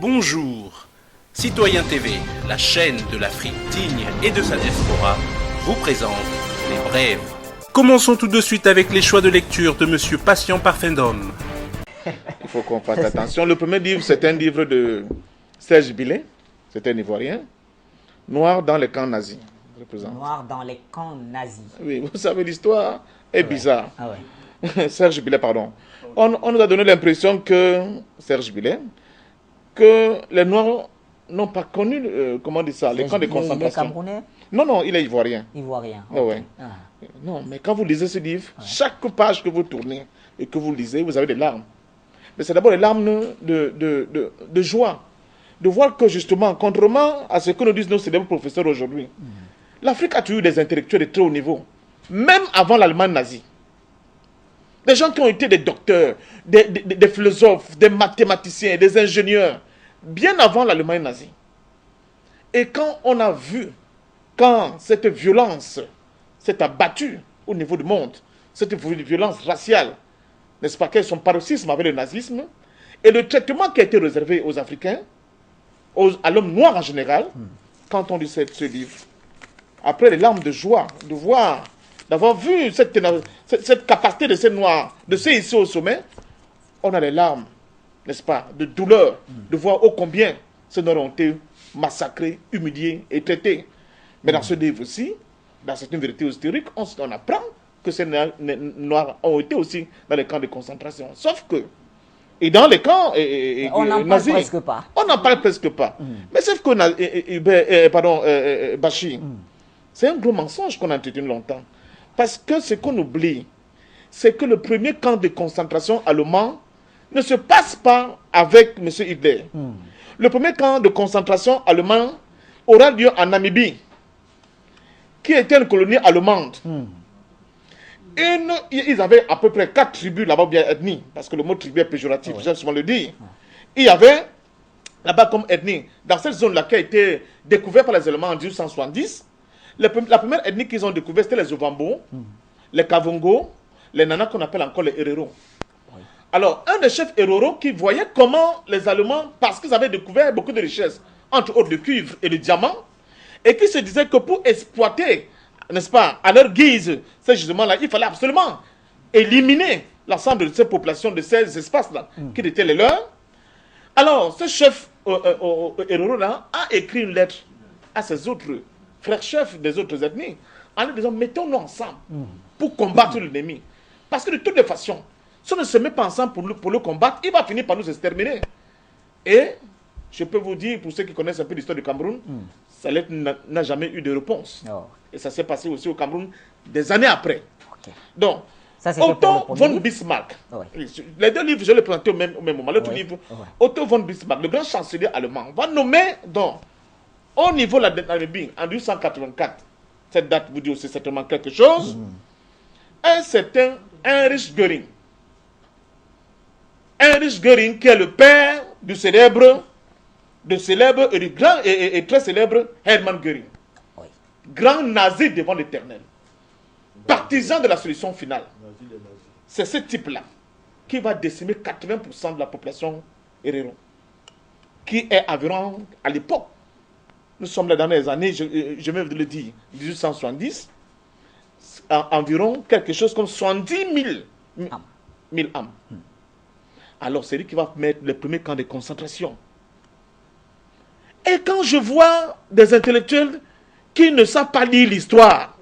Bonjour. Citoyen TV, la chaîne de l'Afrique digne et de sa diaspora, vous présente les brèves. Commençons tout de suite avec les choix de lecture de Monsieur Patient Parfendum. Il faut qu'on fasse attention. Le premier livre, c'est un livre de Serge Billet, c'est un Ivoirien, Noir dans les camps nazis. Noir dans les camps nazis. Oui, vous savez, l'histoire est bizarre. Ah ouais. Serge Billet, pardon. On nous a donné l'impression que, Serge Billet, que les Noirs n'ont pas connu, comment dire ça, les camps de concentration. Il est camerounais? Non, il est Ivoirien. Ivoirien. Okay. Ouais. Ah. Non, mais quand vous lisez ce livre, chaque page que vous tournez et que vous lisez, vous avez des larmes. Mais c'est d'abord des larmes de joie. De voir que justement, contrairement à ce que nous disent nos célèbres professeurs aujourd'hui, l'Afrique a toujours des intellectuels de très haut niveau. Même avant l'Allemagne nazie. Des gens qui ont été des docteurs, des philosophes, des mathématiciens, des ingénieurs, bien avant l'Allemagne nazie. Et quand on a vu, quand cette violence s'est abattue au niveau du monde, cette violence raciale, n'est-ce pas, quel est son paroxysme avec le nazisme, et le traitement qui a été réservé aux Africains, à l'homme noir en général, quand on lit ce livre, après les larmes de joie, de voir, d'avoir vu cette capacité de ces noirs, de ces ici au sommet, on a les larmes, n'est-ce pas, de douleur, de voir ô combien ces noirs ont été massacrés, humiliés et traités. Mais dans ce livre aussi, dans cette vérité historique, on apprend que ces noirs ont été aussi dans les camps de concentration. Sauf que, et dans les camps on n'en parle presque pas. On n'en parle presque pas. Mais sauf que, Bachir, c'est un gros mensonge qu'on a entretenu longtemps. Parce que ce qu'on oublie, c'est que le premier camp de concentration allemand ne se passe pas avec M. Hitler. Le premier camp de concentration allemand aura lieu en Namibie, qui était une colonie allemande. Ils avaient à peu près 4 tribus là-bas, bien ethnies, parce que le mot tribu est péjoratif, j'aime souvent le dire. Il y avait là-bas comme ethnie, dans cette zone-là qui a été découverte par les Allemands en 1870, la première ethnie qu'ils ont découverte, c'était les Ovambo, les Kavongo, les Nanas qu'on appelle encore les Herero. Alors, un des chefs Herero qui voyait comment les Allemands, parce qu'ils avaient découvert beaucoup de richesses, entre autres le cuivre et le diamant, et qui se disait que pour exploiter, n'est-ce pas, à leur guise, ces gisements-là, il fallait absolument éliminer l'ensemble de ces populations, de ces espaces-là, qui étaient les leurs. Alors, ce chef Herero-là a écrit une lettre à ses autres frères chefs des autres ethnies, en leur disant, mettons-nous ensemble pour combattre l'ennemi. Parce que de toutes les façons, si on ne se met pas ensemble pour le combattre, il va finir par nous exterminer. Et je peux vous dire, pour ceux qui connaissent un peu l'histoire du Cameroun, sa lettre n'a jamais eu de réponse. Et ça s'est passé aussi au Cameroun des années après. Donc, Otto von Bismarck, les deux livres, je les présentais au même moment. L'autre livre, Otto von Bismarck, le grand chancelier allemand, va nommer donc, au niveau de la Namibie, en 1884, cette date vous dit aussi certainement quelque chose, un certain Heinrich Göring. Heinrich Göring, qui est le père du célèbre et du grand et très célèbre Hermann Göring. Grand nazi devant l'éternel. Partisan de la solution finale. C'est ce type-là qui va décimer 80% de la population Herero. Qui est environ, à l'époque, nous sommes là dans les années, je vais vous le dire, 1870, environ quelque chose comme 70 000 âmes. Alors c'est lui qui va mettre le premier camp de concentration. Et quand je vois des intellectuels qui ne savent pas lire l'histoire,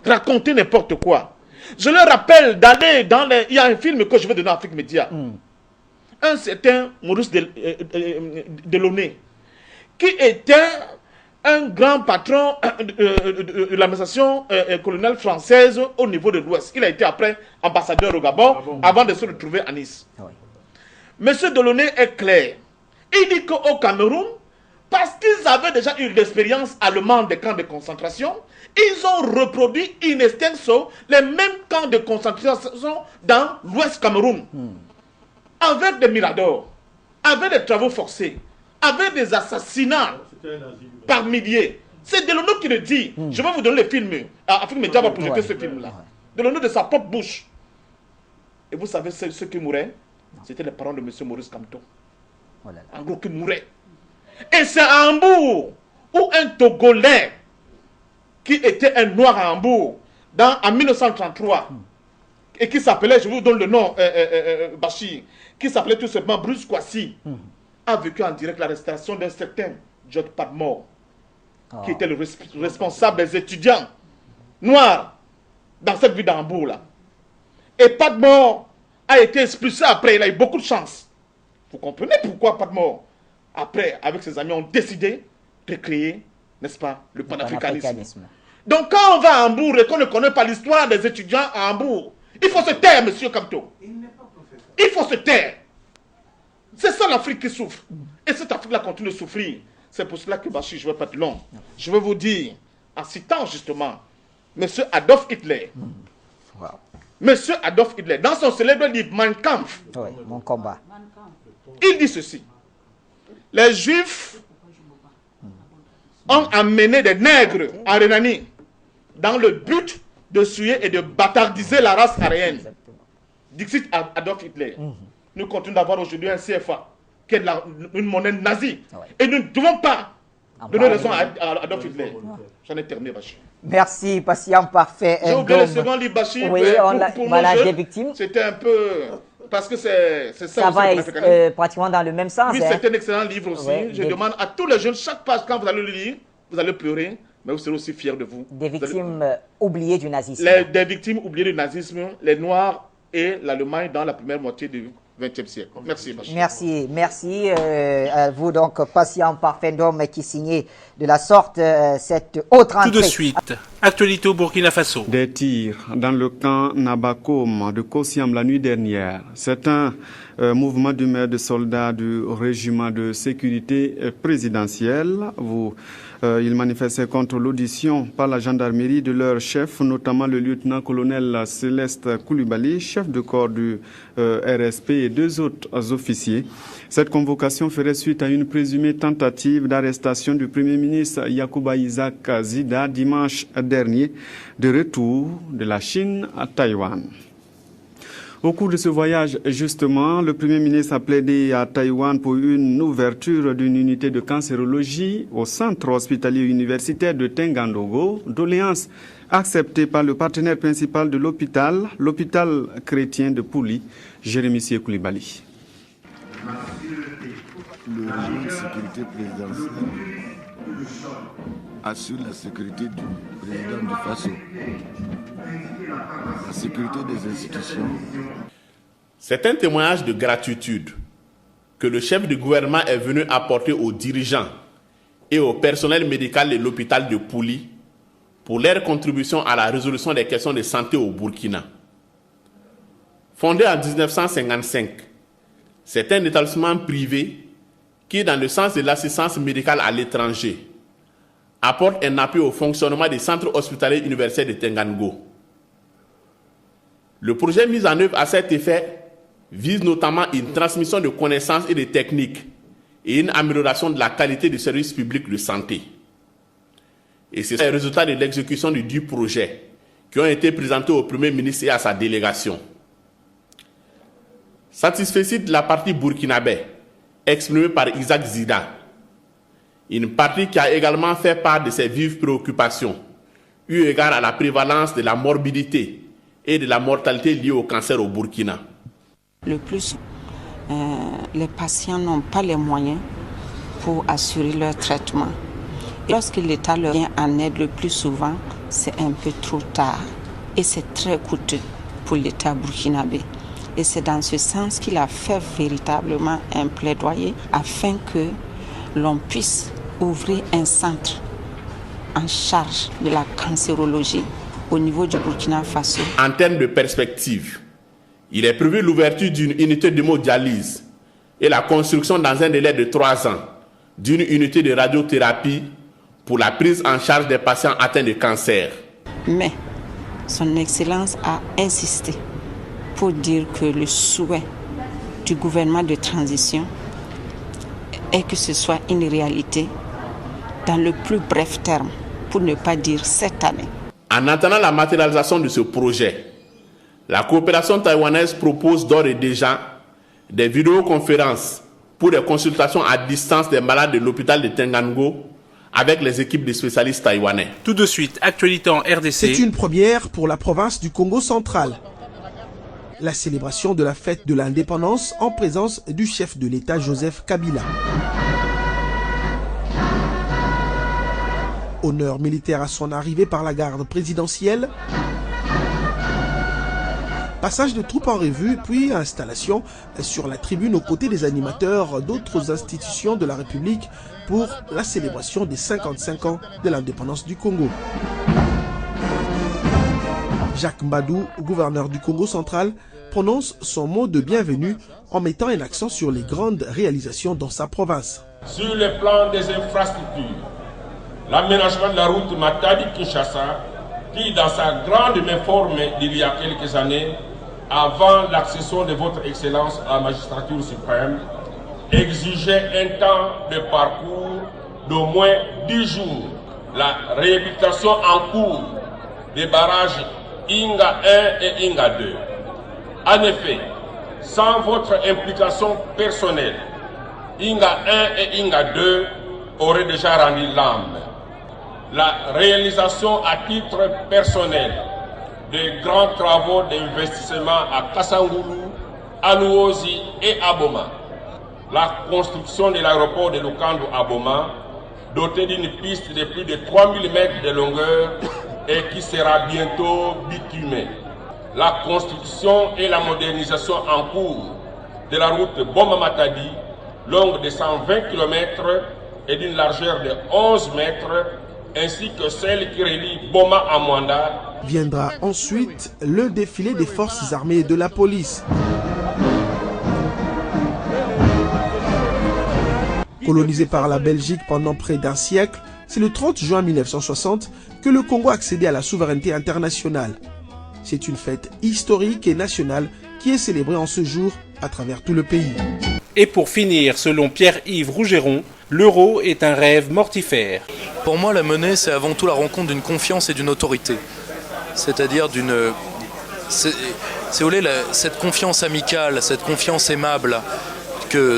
raconter n'importe quoi, je leur rappelle d'aller dans les... Il y a un film que je vais donner à Afrique Média. Un certain Maurice Delaunay, qui était un grand patron de l'administration coloniale française au niveau de l'Ouest. Il a été après ambassadeur au Gabon avant de se retrouver à Nice. Monsieur Delaunay est clair. Il dit qu'au Cameroun, parce qu'ils avaient déjà eu l'expérience allemande des camps de concentration, ils ont reproduit in extenso les mêmes camps de concentration dans l'Ouest Cameroun. Avec des miradors, avec des travaux forcés, avec des assassinats par milliers. C'est Delaunay qui le dit. Je vais vous donner le film. Afrique Média va projeter ce film-là. Delaunay de sa propre bouche. Et vous savez ceux qui mouraient? C'était les parents de M. Maurice Kamto. En gros, qui mourait. Et c'est à Hambourg où un Togolais qui était un noir à Hambourg en 1933 et qui s'appelait, je vous donne le nom, Bachir, qui s'appelait tout simplement Bruce Kwasi, a vécu en direct l'arrestation d'un certain George Padmore, qui était le responsable des étudiants noirs dans cette ville d'Hambourg là. Et Padmore a été expulsé après, il a eu beaucoup de chance. Vous comprenez pourquoi Padmore, après, avec ses amis, ont décidé de créer, n'est-ce pas, le panafricanisme. Donc quand on va à Hambourg et qu'on ne connaît pas l'histoire des étudiants à Hambourg, il faut se taire, monsieur Kamto. Il faut se taire. C'est ça l'Afrique qui souffre. Et cette Afrique-là continue de souffrir. C'est pour cela que, Bachir, je ne vais pas être long. Je vais vous dire, en citant justement monsieur Adolf Hitler. Monsieur Adolf Hitler, dans son célèbre livre Mein Kampf, Mon combat, il dit ceci. Les Juifs ont amené des nègres en Rhénanie dans le but de souiller et de bâtardiser la race aryenne. Dixit Adolf Hitler. Nous continuons d'avoir aujourd'hui un CFA, qui est une monnaie nazie. Et nous ne devons pas donner raison à Adolf Hitler. J'en ai terminé, Bachir. Merci, patient parfait. J'ai oublié le second livre, Bachir. Oui, pour voilà, nos des jeunes, victimes. c'était un peu... Parce que c'est ça Ça aussi, va pratiquement dans le même sens. Oui, c'est un excellent livre aussi. Je demande à tous les jeunes, chaque page, quand vous allez le lire, vous allez pleurer, mais vous serez aussi fiers de vous. Des victimes oubliées du nazisme. Des victimes oubliées du nazisme, les Noirs et l'Allemagne dans la première moitié du XXe siècle. Merci, Bachir. Merci à vous donc, patient parfait d'homme qui signait de la sorte cette autre entrée. Tout de suite, actualité au Burkina Faso. Des tirs dans le camp Nabakom de Kossiam la nuit dernière. C'est un mouvement d'humeur de soldats du régiment de sécurité présidentielle. Ils manifestaient contre l'audition par la gendarmerie de leur chef, notamment le lieutenant-colonel Céleste Koulibaly, chef de corps du RSP et 2 autres officiers. Cette convocation ferait suite à une présumée tentative d'arrestation du Premier ministre Yacouba Isaac Zida dimanche dernier, de retour de la Chine à Taïwan. Au cours de ce voyage, justement, le Premier ministre a plaidé à Taïwan pour une ouverture d'une unité de cancérologie au centre hospitalier universitaire de Tengandogo, doléance acceptée par le partenaire principal de l'hôpital chrétien de Pouli, Jérémy Koulibaly. Le régime de sécurité présidentielle assure la sécurité du président du Faso, la sécurité des institutions. C'est un témoignage de gratitude que le chef du gouvernement est venu apporter aux dirigeants et au personnel médical de l'hôpital de Pouli pour leur contribution à la résolution des questions de santé au Burkina. Fondé en 1955, c'est un établissement privé qui, dans le sens de l'assistance médicale à l'étranger, apporte un appui au fonctionnement des centres hospitaliers universitaires de Tengango. Le projet mis en œuvre à cet effet vise notamment une transmission de connaissances et de techniques et une amélioration de la qualité du service public de santé. Et c'est le résultat de l'exécution du projet qui ont été présentés au Premier ministre et à sa délégation. Satisfait de la partie burkinabé exprimée par Isaac Zida, une partie qui a également fait part de ses vives préoccupations, eu égard à la prévalence de la morbidité et de la mortalité liée au cancer au Burkina. Le plus, les patients n'ont pas les moyens pour assurer leur traitement. Et lorsque l'État leur vient en aide le plus souvent, c'est un peu trop tard. Et c'est très coûteux pour l'État burkinabé. Et c'est dans ce sens qu'il a fait véritablement un plaidoyer afin que l'on puisse ouvrir un centre en charge de la cancérologie au niveau du Burkina Faso. En termes de perspective, il est prévu l'ouverture d'une unité d'hémodialyse et la construction dans un délai de 3 ans d'une unité de radiothérapie pour la prise en charge des patients atteints de cancer. Mais son Excellence a insisté pour dire que le souhait du gouvernement de transition est que ce soit une réalité dans le plus bref terme, pour ne pas dire cette année. En attendant la matérialisation de ce projet, la coopération taïwanaise propose d'ores et déjà des vidéoconférences pour des consultations à distance des malades de l'hôpital de Tengango avec les équipes de spécialistes taïwanais. Tout de suite, actualité en RDC. C'est une première pour la province du Congo central. La célébration de la fête de l'indépendance en présence du chef de l'État Joseph Kabila. Honneur militaire à son arrivée par la garde présidentielle. Passage de troupes en revue, puis installation sur la tribune aux côtés des animateurs d'autres institutions de la République pour la célébration des 55 ans de l'indépendance du Congo. Jacques Mbadou, gouverneur du Congo central, prononce son mot de bienvenue en mettant un accent sur les grandes réalisations dans sa province. Sur le plan des infrastructures, l'aménagement de la route Matadi-Kinshasa, qui dans sa grande forme d'il y a quelques années, avant l'accession de votre Excellence à la magistrature suprême, exigeait un temps de parcours d'au moins 10 jours. La réhabilitation en cours des barrages Inga 1 et Inga 2. En effet, sans votre implication personnelle, Inga 1 et Inga 2 auraient déjà rendu l'âme. La réalisation à titre personnel des grands travaux d'investissement à Kassangoulou, Alouozi et Aboma. La construction de l'aéroport de Lukando Aboma, doté d'une piste de plus de 3000 mètres de longueur et qui sera bientôt bitumée. La construction et la modernisation en cours de la route Boma-Matadi, longue de 120 km et d'une largeur de 11 mètres, ainsi que celle qui relie Boma à Mwanda. Viendra ensuite le défilé des forces armées et de la police. Colonisé par la Belgique pendant près d'un siècle, c'est le 30 juin 1960 que le Congo a accédé à la souveraineté internationale. C'est une fête historique et nationale qui est célébrée en ce jour à travers tout le pays. Et pour finir, selon Pierre-Yves Rougeron, l'euro est un rêve mortifère. Pour moi, la monnaie, c'est avant tout la rencontre d'une confiance et d'une autorité. C'est-à-dire cette confiance amicale, cette confiance aimable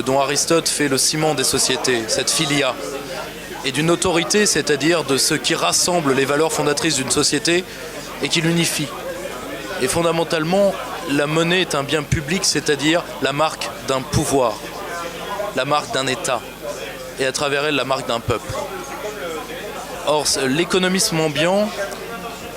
dont Aristote fait le ciment des sociétés, cette philia. Et d'une autorité, c'est-à-dire de ce qui rassemble les valeurs fondatrices d'une société et qui l'unifie. Et fondamentalement, la monnaie est un bien public, c'est-à-dire la marque d'un pouvoir, la marque d'un État, et à travers elle, la marque d'un peuple. Or, l'économisme ambiant,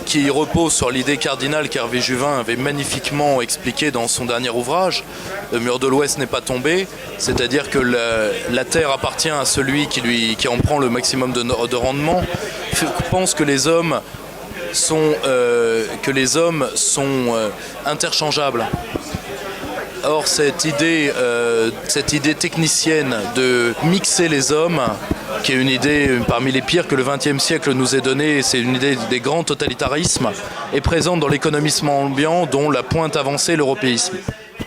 qui repose sur l'idée cardinale qu'Hervé Juvin avait magnifiquement expliquée dans son dernier ouvrage, Le mur de l'Ouest n'est pas tombé, c'est-à-dire que la terre appartient à celui qui en prend le maximum de rendement, pense que les hommes sont interchangeables. Or, cette idée technicienne de mixer les hommes, qui est une idée parmi les pires que le XXe siècle nous ait donnée, c'est une idée des grands totalitarismes, est présente dans l'économisme ambiant dont la pointe avancée est l'européisme.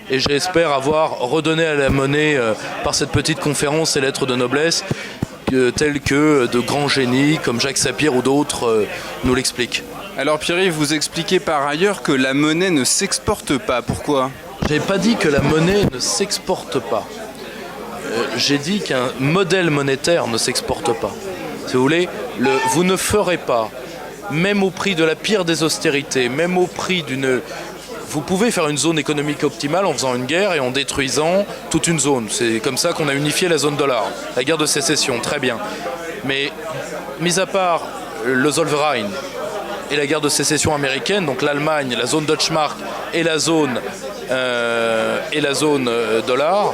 Et j'espère avoir redonné à la monnaie, par cette petite conférence, ses lettres de noblesse, telles que de grands génies comme Jacques Sapir ou d'autres nous l'expliquent. Alors Pierre-Yves, vous expliquez par ailleurs que la monnaie ne s'exporte pas. Pourquoi ? Je n'ai pas dit que la monnaie ne s'exporte pas. J'ai dit qu'un modèle monétaire ne s'exporte pas. Si vous voulez, vous ne ferez pas, même au prix de la pire des austérités, même au prix d'une... Vous pouvez faire une zone économique optimale en faisant une guerre et en détruisant toute une zone. C'est comme ça qu'on a unifié la zone dollar. La guerre de sécession, très bien. Mais, mis à part le Zollverein et la guerre de sécession américaine, donc l'Allemagne, la zone Deutschmark et la zone dollar,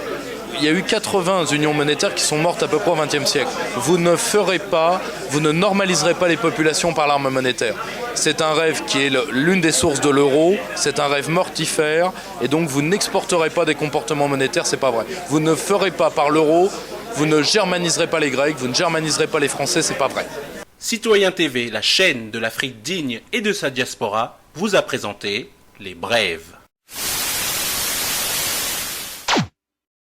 il y a eu 80 unions monétaires qui sont mortes à peu près au XXe siècle. Vous ne normaliserez pas les populations par l'arme monétaire. C'est un rêve qui est l'une des sources de l'euro, c'est un rêve mortifère, et donc vous n'exporterez pas des comportements monétaires, c'est pas vrai. Vous ne ferez pas par l'euro, vous ne germaniserez pas les Grecs, vous ne germaniserez pas les Français, c'est pas vrai. Citoyen TV, la chaîne de l'Afrique digne et de sa diaspora, vous a présenté les brèves.